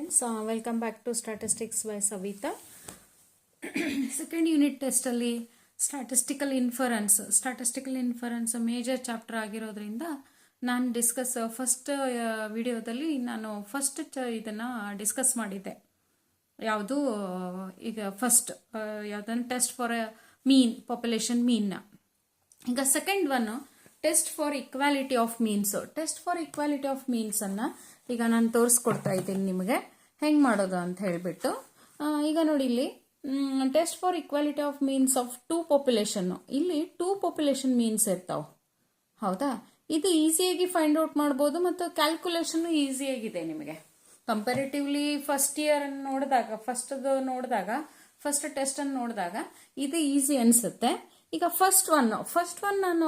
friends, welcome back to Statistics by Savita. Second unit test ಅಲ್ಲಿ statistical inference major chapter ಆಗಿರೋದ್ರಿಂದ ನಾನು first ವಿಡಿಯೋದಲ್ಲಿ ನಾನು ಇದನ್ನು ಡಿಸ್ಕಸ್ ಮಾಡಿದ್ದೆ. ಯಾವುದು ಈಗ ಫಸ್ಟ್ ಯಾವುದನ್ನು ಟೆಸ್ಟ್ ಫಾರ್ ಮೀನ್ ಪಾಪ್ಯುಲೇಷನ್ ಮೀನ್ನ. ಈಗ second one test for equality of means. Test for equality of ಮೀನ್ಸನ್ನು ಈಗ ನಾನು ತೋರಿಸ್ಕೊಡ್ತಾ ಇದ್ದೀನಿ ನಿಮಗೆ ಹೆಂಗೆ ಮಾಡೋದು ಅಂತ ಹೇಳಿಬಿಟ್ಟು. ಈಗ ನೋಡಿ, ಇಲ್ಲಿ test for equality of means of two population. ಇಲ್ಲಿ ಟೂ ಪಾಪ್ಯುಲೇಷನ್ ಮೀನ್ಸ್ ಇರ್ತಾವೆ, ಹೌದಾ? ಇದು ಈಸಿಯಾಗಿ ಫೈಂಡ್ ಔಟ್ ಮಾಡ್ಬೋದು ಮತ್ತು ಕ್ಯಾಲ್ಕುಲೇಷನ್ ಈಸಿಯಾಗಿದೆ ನಿಮಗೆ. ಕಂಪ್ಯಾರಿಟಿವ್ಲಿ ಫಸ್ಟ್ ಇಯರ್ ನೋಡಿದಾಗ, ಫಸ್ಟ್ ಟೆಸ್ಟ್ ಅನ್ನು ನೋಡಿದಾಗ ಇದು ಈಸಿ ಅನಿಸುತ್ತೆ. ಈಗ ಫಸ್ಟ್ ಒನ್ ನಾನು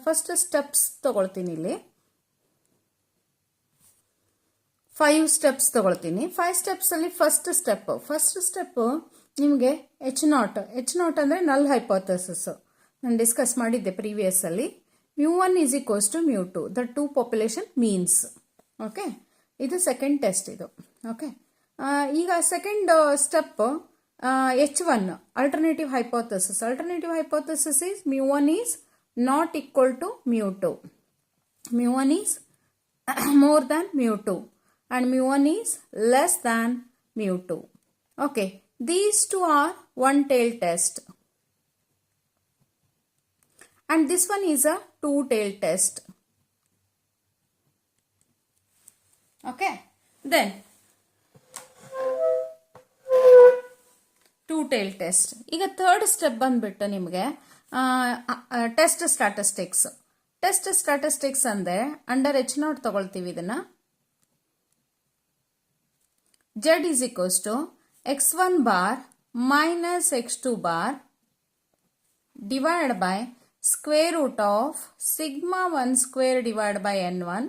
ಫಸ್ಟ್ ಸ್ಟೆಪ್ಸ್ ತಗೊಳ್ತೀನಿ. ಇಲ್ಲಿ 5 ಸ್ಟೆಪ್ಸ್ ತಗೊಳ್ತೀನಿ. 5 ಸ್ಟೆಪ್ಸ್ ಅಲ್ಲಿ ಫಸ್ಟ್ ಸ್ಟೆಪ್ ನಿಮಗೆ H0 ಅಂದ್ರೆ ನಲ್ ಹೈಪೋಥೆಸಿಸ್. ನಾನು ಡಿಸ್ಕಸ್ ಮಾಡಿದ್ದೆ ಪ್ರೀವಿಯಸ್ ಅಲ್ಲಿ. μ1 is equals to μ2, the two population means. Okay, ಇದು ಸೆಕೆಂಡ್ ಟೆಸ್ಟ್ ಇದು. ಓಕೆ, ಈಗ second step H1 alternative hypothesis. Alternative hypothesis is μ1 is not equal to μ2. μ1 is more than μ2 and μ1 is less than μ2. Okay, these two are one-tail test and this one is a two-tail test. Okay, then two-tail test. ಈಗ third step ಬಂದ್ಬಿಟ್ಟು ನಿಮಗೆ test statistics ಅಂದ್ರೆ under H0 ತಗೊಳ್ತೀವಿ. ಇದನ್ನ Z is equals to x1 bar minus x2 bar divided by square root of sigma 1 square divided by n1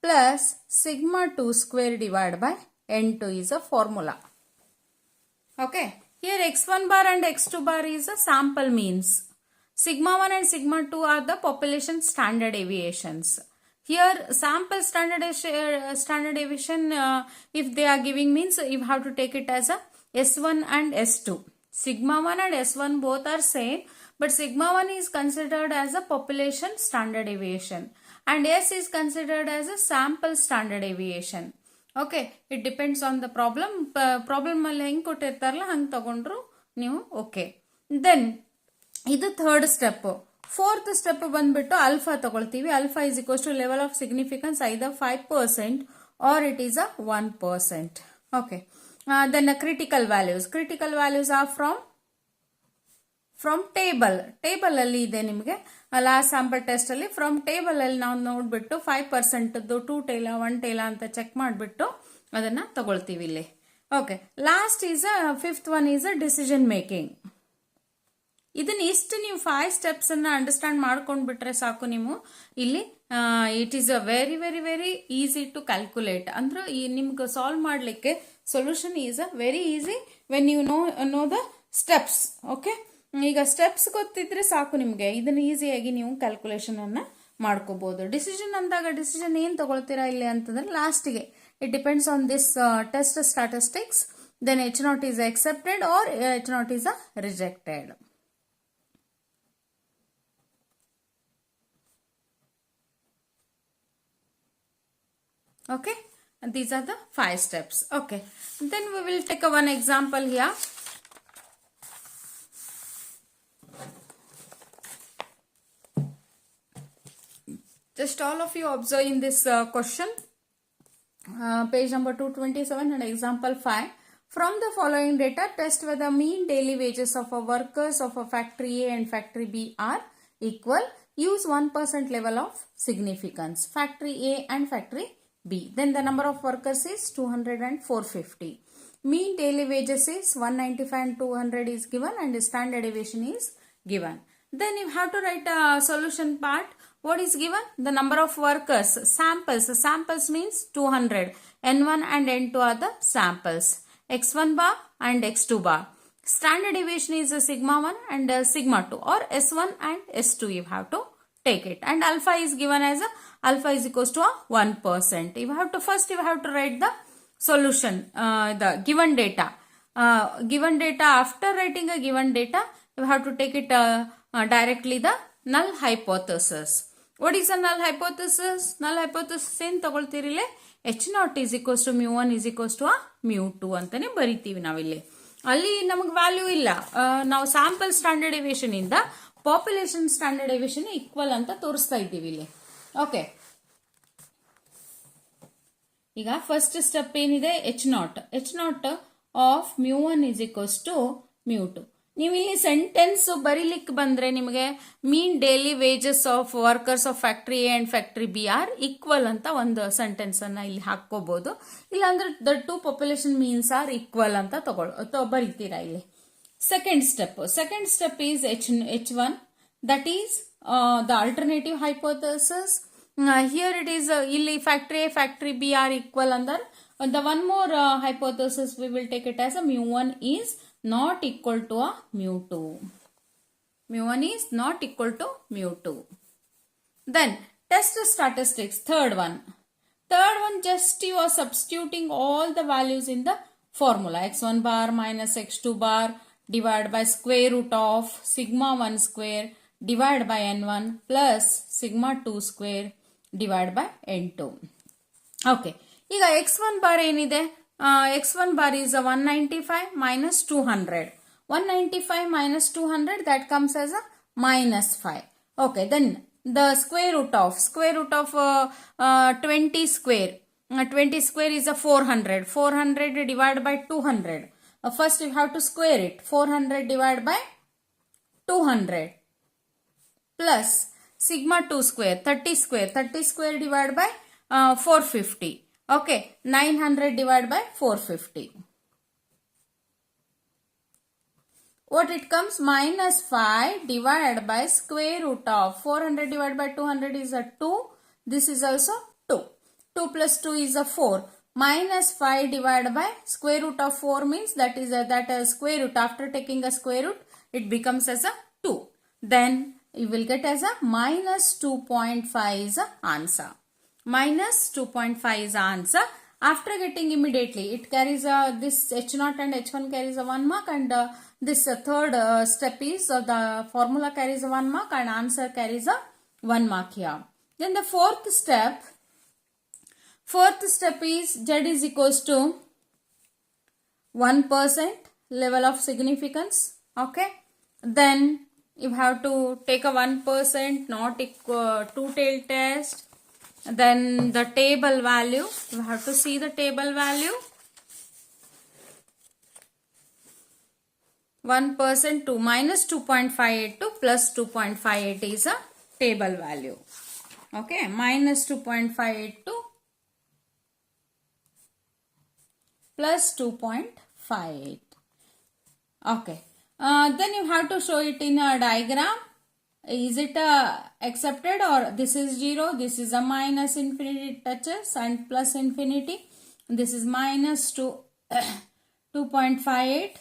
plus sigma 2 square divided by n2 is a formula. Okay, here x1 bar and x2 bar is a sample means. Sigma 1 and sigma 2 are the population standard deviations. Here sample standard deviation, if they are giving means, you have to take it as a S1 and S2. Sigma 1 and S1 both are same, but sigma 1 is considered as a population standard deviation and S is considered as a sample standard deviation. Okay, it depends on the problem ಅಲ್ಲಿ ಹೆಂಗೆ ಕೊಟ್ಟಿರ್ತಾರಲ್ಲ ಹಂಗೆ ತಗೊಂಡ್ರು ನೀವು. Okay, then ಇದು third step. Fourth step ಬಂದ್ಬಿಟ್ಟು alpha ತಗೊಳ್ತೀವಿ. Alpha is equals to level of significance either 5% or it is a 1%. Okay, then critical values are from table ಅಲ್ಲಿ ಇದೆ ನಿಮಗೆ. ಲಾಸ್ಟ್ ಸ್ಯಾಂಪಲ್ ಟೆಸ್ಟ್ ಅಲ್ಲಿ ಫ್ರಮ್ ಟೇಬಲ್ ಅಲ್ಲಿ ನಾವು ನೋಡ್ಬಿಟ್ಟು 5% 2 ಟೇಲ 1 ಟೇಲ ಅಂತ ಚೆಕ್ ಮಾಡಿಬಿಟ್ಟು ಅದನ್ನ ತಗೊಳ್ತೀವಿ ಇಲ್ಲಿ. Okay, last is fifth one is decision making. ಇದನ್ನ ಇಷ್ಟು ನೀವು 5 ಸ್ಟೆಪ್ಸ್ ಅನ್ನ ಅಂಡರ್ಸ್ಟ್ಯಾಂಡ್ ಮಾಡ್ಕೊಂಡ್ಬಿಟ್ರೆ ಸಾಕು ನೀವು. ಇಲ್ಲಿ it is a very very very easy to calculate. ಅಂದ್ರೆ ನಿಮ್ಗೆ ಸಾಲ್ವ್ ಮಾಡ್ಲಿಕ್ಕೆ solution is a very easy when you know the steps. Okay, ಈಗ ಸ್ಟೆಪ್ಸ್ ಗೊತ್ತಿದ್ರೆ ಸಾಕು ನಿಮಗೆ, ಇದನ್ನ ಈಸಿಯಾಗಿ ನೀವು ಕ್ಯಾಲ್ಕುಲೇಷನ್ ಅನ್ನ ಮಾಡ್ಕೋಬಹುದು. ಡಿಸಿಷನ್ ಅಂದಾಗ ಡಿಸಿಷನ್ ಏನ್ ತಗೊಳ್ತೀರಾ ಇಲ್ಲಿ ಅಂತಂದ್ರೆ ಲಾಸ್ಟಿಗೆ it depends on this test statistics. Then H0 is accepted or H0 is rejected. Okay, and these are the 5 steps. Okay, then we will take one example here. Just all of you observe in this question, page number 227 and example 5. From the following data, test whether mean daily wages of a workers of a factory A and factory B are equal. Use 1% level of significance. Factory A and factory B. Then the number of workers is 200 and 450. Mean daily wages is 195 and 200 is given and the standard deviation is given. Then you have to write a solution part. What is given? The number of workers. Samples means 200. N1 and N2 are the samples. X1 bar and X2 bar. Standard deviation is sigma 1 and sigma 2, or S1 and S2 you have to take it. And alpha is given as alpha is equals to 1%. You have to write the solution, the given data. Given data, after writing a given data, you have to take it directly the null hypothesis. What is a null hypothesis? Null hypothesis ಏನು ತಗೊಳ್ತೀರಿಲೆ H naught is equals to mu1 is equals to mu2 ಅಂತಾನೆ ಬರಿತೀವಿ ನಾವಿಲ್ಲಿ. ಅಲ್ಲಿ ನಮಗೆ value ಇಲ್ಲ, ನಾವು sample standard deviation ಇಂದ population standard deviation equal ಅಂತ ತೋರಿಸ್ತಾ ಇದ್ದೀವಿ ಇಲ್ಲಿ. ಓಕೆ, ಈಗ ಫಸ್ಟ್ ಸ್ಟೆಪ್ ಏನಿದೆ, H not of mu1 is equals to mu2. ನೀವು ಇಲ್ಲಿ ಸೆಂಟೆನ್ಸ್ ಬರೀಲಿಕ್ಕೆ ಬಂದ್ರೆ ನಿಮಗೆ mean daily wages of workers of factory A and factory B are equal ಅಂತ ಒಂದು ಸೆಂಟೆನ್ಸ್ ಅನ್ನ ಇಲ್ಲಿ ಹಾಕೋಬಹುದು. ಇಲ್ಲಾಂದ್ರೆ the two population means are equal ಅಂತ ಬರೀತೀರಾ ಇಲ್ಲಿ. Second step is H1, that is the alternative hypothesis. Here it is ಇಲ್ಲಿ factory A, factory B are equal under the one more hypothesis we will take it as a mu1 is not equal to a mu2. Mu1 is not equal to mu2. Then test statistics, third one just you are substituting all the values in the formula. x1 bar minus x2 bar divided by square root of sigma 1 square divided by n1 plus sigma 2 square divided by n2. Okay, ಈಗ x1 bar ಏನಿದೆ, x1 bar is a 195 minus 200. 195 minus 200, that comes as a minus 5. Okay, then the square root of 20 square. 20 square is a 400. 400 divided by 200. First you have to square it. 400 divided by 200 plus sigma 2 square. 30 square. 30 square divided by 450. Okay, 900 divided by 450. What it comes? Minus 5 divided by square root of 400 divided by 200 is a 2. This is also 2. 2 plus 2 is a 4. Minus 5 divided by square root of 4 means that is square root. After taking a square root, it becomes as a 2. Then you will get as a minus 2.5 is the answer. Minus 2.5 is the answer. After getting immediately, it carries this H0 and H1 carries a 1 mark, and this third step is the formula carries a 1 mark and answer carries a 1 mark here. Then the fourth step is Z is equals to 1% level of significance. Okay, then you have to take a 1% not equal two-tail test. Then the table value, you have to see the table value. 1% to minus 2.58 to plus 2.58 is a table value. Okay, minus 2.58 to plus 2.58. Okay, then you have to show it in a diagram. Is it accepted, or this is 0, this is a minus infinity touches and plus infinity, this is minus 2.58,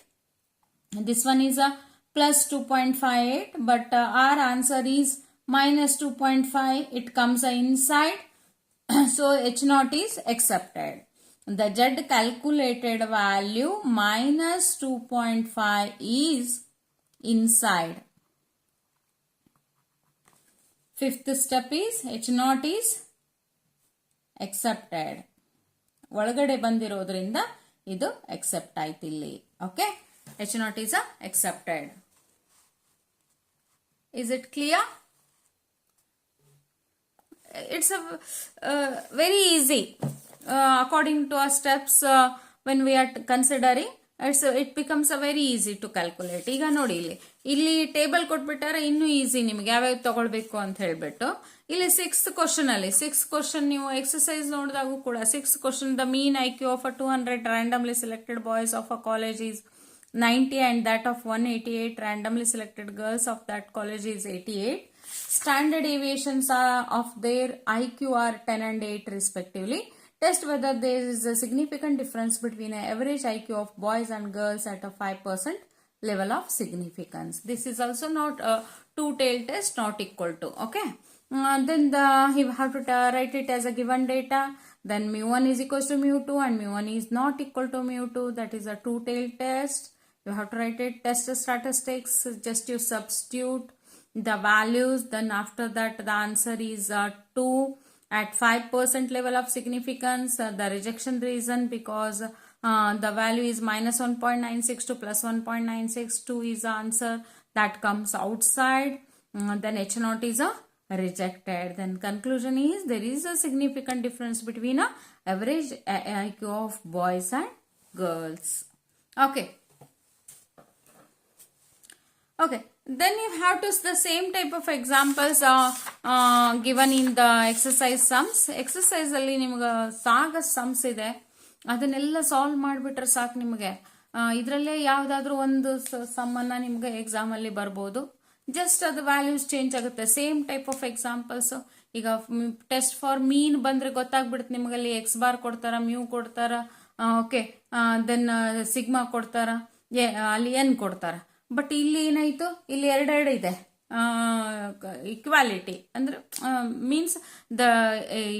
this one is a plus 2.58, but our answer is minus 2.5, it comes inside. So H0 is accepted. The Z calculated value minus 2.5 is inside. Fifth step is H0 is accepted. ಒಳಗಡೆ ಬಂದಿರೋದ್ರಿಂದ ಇದು accept ಆಯ್ತು ಇಲ್ಲಿ. Okay, H0 is accepted. Is it clear? It's a very easy according to our steps when we are considering. It becomes a very easy to calculate. ಈಗ ನೋಡಿ ಇಲ್ಲಿ table ಕೊಟ್ಬಿಟ್ಟಾರೆ ಇನ್ನೂ easy ನಿಮಗೆ ಯಾವ್ಯಾವ ತಗೊಳ್ಬೇಕು ಅಂತ ಹೇಳ್ಬಿಟ್ಟು. ಇಲ್ಲಿ 6th ಕ್ವಶನ್ ನೀವು ಎಕ್ಸರ್ಸೈಸ್ ನೋಡಿದಾಗೂ ಕೂಡ 6th question the mean IQ of 200 randomly selected boys of a college is 90 and that of 188 randomly selected girls of that college is 88. Standard deviations of their IQ are 10 and 8 respectively. Test whether there is a significant difference between an average IQ of boys and girls at a 5% level of significance. This is also not a two-tail test, not equal to. Okay. Then you have to write it as a given data. then mu1 is equals to mu2 and mu1 is not equal to mu2. That is a two-tailed test. You have to write it test statistics. Just you substitute the values, then after that the answer is 2 at 5% level of significance. The rejection reason because the value is minus 1.96 to plus 1.962 is the answer that comes outside. Then H0 is a rejected. Then conclusion is there is a significant difference between a average IQ of boys and girls. Okay. Then you have to the same type of examples given in the exercise sums. Exercise ಅಲ್ಲಿ ನಿಮಗೆ ಸಾಗ sums ಇದೆ, ಅದನ್ನೆಲ್ಲ solve ಮಾಡಿಬಿಟ್ರೆ ಸಾಕು. ನಿಮಗೆ ಇದರಲ್ಲೇ ಯಾವುದಾದ್ರೂ ಒಂದು ಸಮ್ಮನ್ನು ನಿಮಗೆ ಎಕ್ಸಾಮಲ್ಲಿ ಬರ್ಬೋದು. ಜಸ್ಟ್ ಅದು ವ್ಯಾಲ್ಯೂಸ್ ಚೇಂಜ್ ಆಗುತ್ತೆ. Same type of examples. ಈಗ ಟೆಸ್ಟ್ ಫಾರ್ ಮೀನ್ ಬಂದರೆ ಗೊತ್ತಾಗ್ಬಿಡುತ್ತೆ ನಿಮಗೆ. ಅಲ್ಲಿ ಎಕ್ಸ್ ಬಾರ್ ಕೊಡ್ತಾರ, ಮ್ಯೂ ಕೊಡ್ತಾರ, ಓಕೆ, ದೆನ್ ಸಿಗ್ಮಾ ಕೊಡ್ತಾರ, ಅಲ್ಲಿ ಎನ್ ಕೊಡ್ತಾರ. ಬಟ್ ಇಲ್ಲಿ ಏನಾಯಿತು, ಇಲ್ಲಿ ಎರಡೆರಡು ಇದೆ. ಇಕ್ವಾಲಿಟಿ ಅಂದರೆ ಮೀನ್ಸ್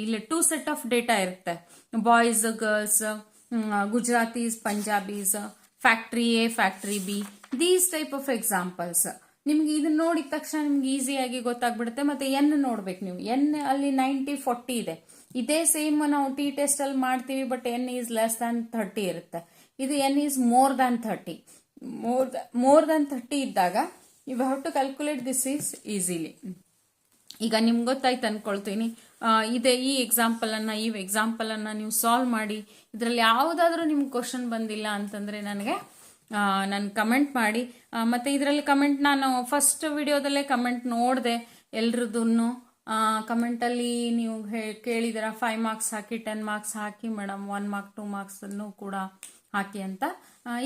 ಇಲ್ಲಿ 2 ಸೆಟ್ ಆಫ್ ಡೇಟಾ ಇರುತ್ತೆ. Boys, girls, Gujaratis, Punjabis, factory A, factory B, these type of examples. ನಿಮ್ಗೆ ಇದನ್ನ ನೋಡಿದ ತಕ್ಷಣ ನಿಮ್ಗೆ ಈಸಿಯಾಗಿ ಗೊತ್ತಾಗ್ಬಿಡುತ್ತೆ. ಮತ್ತೆ ಎನ್ ನೋಡ್ಬೇಕು ನೀವು. ಎನ್ ಅಲ್ಲಿ 90-40 ಇದೆ. ಇದೇ ಸೇಮ್ ನಾವು ಟಿ ಟೆಸ್ಟ್ ಅಲ್ಲಿ ಮಾಡ್ತೀವಿ, but N is less than 30 ಇರುತ್ತೆ. ಇದು N is more than 30. More than 30 ಇದ್ದಾಗ you have to calculate this is easily. ಈಗ ನಿಮ್ಗೆ ಗೊತ್ತಾಯ್ತು ಅನ್ಕೊಳ್ತೀನಿ. ಈ ಎಕ್ಸಾಂಪಲ್ ಅನ್ನ ನೀವು ಸಾಲ್ವ್ ಮಾಡಿ. ಇದರಲ್ಲಿ ಯಾವುದಾದ್ರೂ ನಿಮ್ಗೆ ಕ್ವಶನ್ ಬಂದಿಲ್ಲ ಅಂತಂದ್ರೆ ನಾನು ಕಮೆಂಟ್ ಮಾಡಿ. ಮತ್ತೆ ಇದರಲ್ಲಿ ಕಮೆಂಟ್ ನಾನು ಫಸ್ಟ್ ವಿಡಿಯೋದಲ್ಲೇ ಕಮೆಂಟ್ ನೋಡಿದೆ ಎಲ್ರದನ್ನು. ಕಮೆಂಟಲ್ಲಿ ನೀವು ಕೇಳಿದಿರ 5 ಮಾರ್ಕ್ಸ್ ಹಾಕಿ, 10 ಮಾರ್ಕ್ಸ್ ಹಾಕಿ ಮೇಡಮ್, 1 ಮಾರ್ಕ್ 2 ಮಾರ್ಕ್ಸ್ ಅನ್ನು ಕೂಡ ಹಾಕಿ ಅಂತ.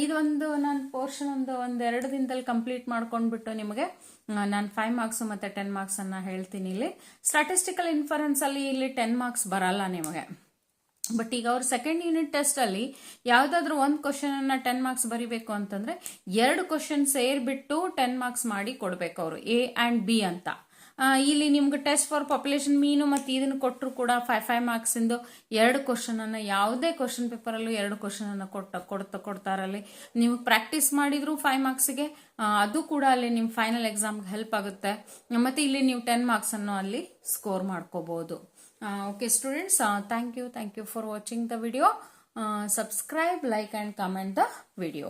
ಇದೊಂದು ನಾನು ಪೋರ್ಷನ್ ಒಂದೆರಡು ದಿನದಲ್ಲಿ ಕಂಪ್ಲೀಟ್ ಮಾಡ್ಕೊಂಡ್ಬಿಟ್ಟು ನಿಮಗೆ ನಾನು 5 ಮಾರ್ಕ್ಸ್ ಮತ್ತೆ 10 ಮಾರ್ಕ್ಸ್ ಅನ್ನ ಹೇಳ್ತೀನಿ. ಇಲ್ಲಿ ಸ್ಟಾಟಿಸ್ಟಿಕಲ್ ಇನ್ಫರೆನ್ಸ್ ಅಲ್ಲಿ ಇಲ್ಲಿ 10 ಮಾರ್ಕ್ಸ್ ಬರಲ್ಲ ನಿಮಗೆ. ಬಟ್ ಈಗ ಅವ್ರ ಸೆಕೆಂಡ್ ಯೂನಿಟ್ ಟೆಸ್ಟ್ ಅಲ್ಲಿ ಯಾವ್ದಾದ್ರು ಒಂದು ಕ್ವಶನ್ ಅನ್ನ 10 ಮಾರ್ಕ್ಸ್ ಬರಿಬೇಕು ಅಂತಂದ್ರೆ 2 ಕ್ವಶನ್ ಸೇರ್ಬಿಟ್ಟು 10 ಮಾರ್ಕ್ಸ್ ಮಾಡಿ ಕೊಡ್ಬೇಕು ಅವರು, ಎ ಅಂಡ್ ಬಿ ಅಂತ. ಇಲ್ಲಿ ನಿಮ್ಗೆ ಟೆಸ್ಟ್ ಫಾರ್ ಪಾಪ್ಯುಲೇಷನ್ ಮೀನು ಮತ್ತೆ ಇದನ್ನು ಕೊಟ್ಟರು ಕೂಡ 5 ಮಾರ್ಕ್ಸ್ ಇಂದು 2 ಕ್ವಶನ್ ಅನ್ನ, ಯಾವುದೇ ಕ್ವಶನ್ ಪೇಪರ್ ಅಲ್ಲೂ 2 ಕ್ವಶನ್ ಅನ್ನ ಕೊಡ್ತಾರಲ್ಲಿ. ನೀವು ಪ್ರಾಕ್ಟೀಸ್ ಮಾಡಿದ್ರು 5 ಮಾರ್ಕ್ಸ್ಗೆ, ಅದು ಕೂಡ ಅಲ್ಲಿ ನಿಮ್ ಫೈನಲ್ ಎಕ್ಸಾಮ್ಗೆ ಹೆಲ್ಪ್ ಆಗುತ್ತೆ. ಮತ್ತೆ ಇಲ್ಲಿ ನೀವು 10 ಮಾರ್ಕ್ಸ್ ಅನ್ನು ಅಲ್ಲಿ ಸ್ಕೋರ್ ಮಾಡ್ಕೋಬಹುದು. Okay students, thank you for watching the video. Subscribe, like and comment the video.